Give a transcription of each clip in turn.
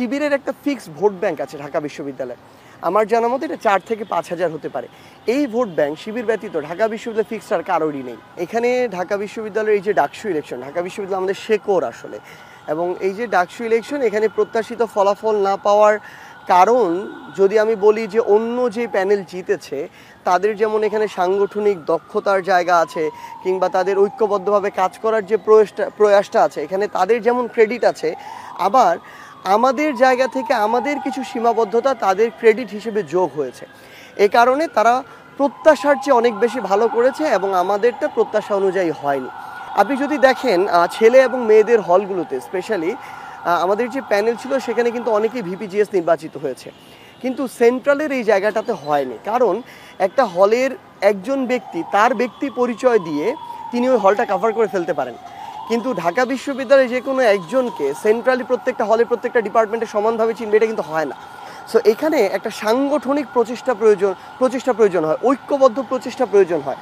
শিবিরের একটা fixed vote bank আছে ঢাকা বিশ্ববিদ্যালয়ে। আমার জানা মতে এটা 4 থেকে 5,000 হতে পারে। এই ভোট ব্যাংক শিবির ব্যতীত ঢাকা বিশ্ববিদ্যালয় ফিক্সড আর কারোরই নেই। এখানে ঢাকা বিশ্ববিদ্যালয়ের এই যে ডাকসু ইলেকশন, ঢাকা বিশ্ববিদ্যালয় আমাদের শেকড় আসলে, এবং এই যে ডাকসু ইলেকশন এখানে প্রত্যাশিত ফলাফল না পাওয়ার কারণ যদি আমি বলি যে অন্য যে প্যানেল জিতেছে তাদের যেমন এখানে সাংগঠনিক দক্ষতার জায়গা আছে কিংবা তাদের ঐক্যবদ্ধভাবে কাজ করার যে প্রয়াসটা আছে, এখানে তাদের যেমন ক্রেডিট আছে, আবার আমাদের জায়গা থেকে আমাদের কিছু সীমাবদ্ধতা তাদের ক্রেডিট হিসেবে যোগ হয়েছে। এ কারণে তারা প্রত্যাশার চেয়ে অনেক বেশি ভালো করেছে এবং আমাদেরটা প্রত্যাশা অনুযায়ী হয়নি। আপনি যদি দেখেন ছেলে এবং মেয়েদের হলগুলোতে স্পেশালি আমাদের যে প্যানেল ছিল সেখানে কিন্তু অনেকেই ভিপিজিএস নির্বাচিত হয়েছে, কিন্তু সেন্ট্রালের এই জায়গাটাতে হয়নি। কারণ একটা হলের একজন ব্যক্তি তার ব্যক্তি পরিচয় দিয়ে তিনি ওই হলটা কভার করে ফেলতে পারেন, কিন্তু ঢাকা বিশ্ববিদ্যালয়ে যে কোনো একজনকে সেন্ট্রালি প্রত্যেকটা হলে প্রত্যেকটা ডিপার্টমেন্টে সমানভাবে চিনবে এটা কিন্তু হয় না। সো এখানে একটা সাংগঠনিক প্রচেষ্টা প্রয়োজন হয়, ঐক্যবদ্ধ প্রচেষ্টা প্রয়োজন হয়।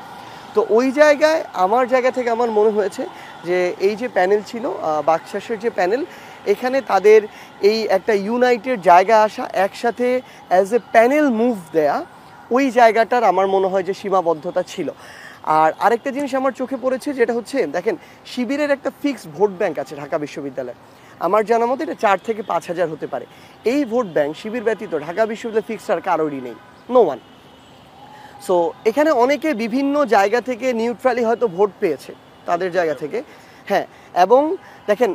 তো ওই জায়গায় আমার জায়গা থেকে আমার মনে হয়েছে যে এই যে প্যানেল ছিল বাকশাসের যে প্যানেল, এখানে তাদের এই একটা ইউনাইটেড জায়গা আসা, একসাথে অ্যাজ এ প্যানেল মুভ দেয়া, ওই জায়গাটার আমার মনে হয় যে সীমাবদ্ধতা ছিল। আর আরেকটা জিনিস আমার চোখে পড়েছে যেটা হচ্ছে, দেখেন শিবিরের একটা ফিক্সড ভোট ব্যাংক আছে ঢাকা বিশ্ববিদ্যালয়ে। আমার জানা মতে এটা 4 থেকে 5,000 হতে পারে। এই ভোট ব্যাংক শিবির ব্যতীত ঢাকা বিশ্ববিদ্যালয় ফিক্সড আর কারোরই নেই, নো ওয়ান। সো এখানে অনেকে বিভিন্ন জায়গা থেকে নিউট্রালি হয়তো ভোট পেয়েছে তাদের জায়গা থেকে, হ্যাঁ। এবং দেখেন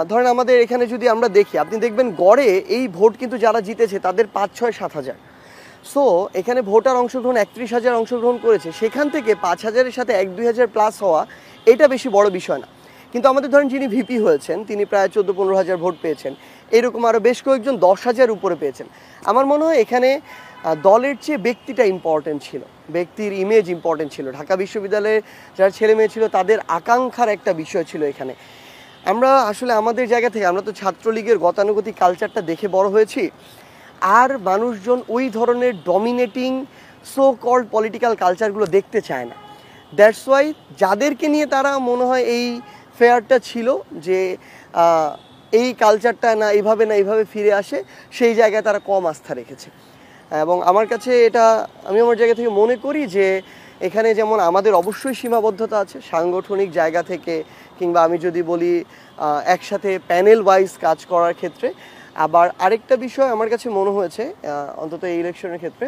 ধরেন আমাদের এখানে যদি আমরা দেখি, আপনি দেখবেন গড়ে এই ভোট কিন্তু যারা জিতেছে তাদের 5, 6, 7,000। সো এখানে ভোটার অংশগ্রহণ 31,000 অংশগ্রহণ করেছে, সেখান থেকে 5,000-এর সাথে 1-2,000 প্লাস হওয়া এটা বেশি বড় বিষয় না। কিন্তু আমাদের ধরেন যিনি ভিপি হয়েছেন তিনি প্রায় 14-15,000 ভোট পেয়েছেন, এরকম আরও বেশ কয়েকজন 10,000 উপরে পেয়েছেন। আমার মনে হয় এখানে দলের চেয়ে ব্যক্তিটা ইম্পর্টেন্ট ছিল, ব্যক্তির ইমেজ ইম্পর্টেন্ট ছিল। ঢাকা বিশ্ববিদ্যালয়ে যারা ছেলে মেয়ে ছিল তাদের আকাঙ্ক্ষার একটা বিষয় ছিল এখানে। আমরা আসলে আমাদের জায়গা থেকে, আমরা তো ছাত্রলীগের গতানুগতিক কালচারটা দেখে বড় হয়েছি, আর মানুষজন ওই ধরনের ডমিনেটিং সো কল্ড পলিটিক্যাল কালচারগুলো দেখতে চায় না। দ্যাটস ওয়াই যাদেরকে নিয়ে তারা মনে হয় এই ফেয়ারটা ছিল যে এই কালচারটা না এইভাবে ফিরে আসে, সেই জায়গায় তারা কম আস্থা রেখেছে। এবং আমার কাছে এটা, আমি আমার জায়গা থেকে মনে করি যে এখানে যেমন আমাদের অবশ্যই সীমাবদ্ধতা আছে সাংগঠনিক জায়গা থেকে, কিংবা আমি যদি বলি একসাথে প্যানেল ওয়াইজ কাজ করার ক্ষেত্রে। আবার আরেকটা বিষয় আমার কাছে মনে হয়েছে অন্তত এই ইলেকশনের ক্ষেত্রে,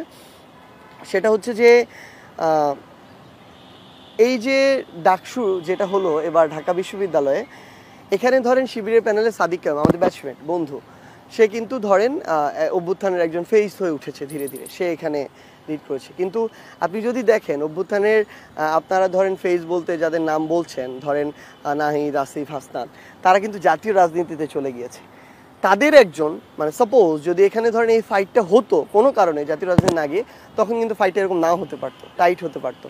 সেটা হচ্ছে যে এই যে ডাকসু যেটা হলো এবার ঢাকা বিশ্ববিদ্যালয়ে, এখানে ধরেন শিবিরের প্যানেলে সাদিক কায়েম আমাদের ব্যাচমেট বন্ধু, সে কিন্তু ধরেন অভ্যুত্থানের একজন ফেস হয়ে উঠেছে ধীরে ধীরে, সে এখানে লিড করেছে। কিন্তু আপনি যদি দেখেন অভ্যুত্থানের আপনারা ধরেন ফেস বলতে যাদের নাম বলছেন, ধরেন নাহিদ, আসিফ, হাসনাত, তারা কিন্তু জাতীয় রাজনীতিতে চলে গিয়েছে। তাদের একজন, মানে সাপোজ যদি এখানে ধরেন এই ফাইটটা হতো কোনো কারণে জাতীয় রাজনীতি না গিয়ে, তখন কিন্তু ফাইটটা এরকম নাও হতে পারতো, টাইট হতে পারতো।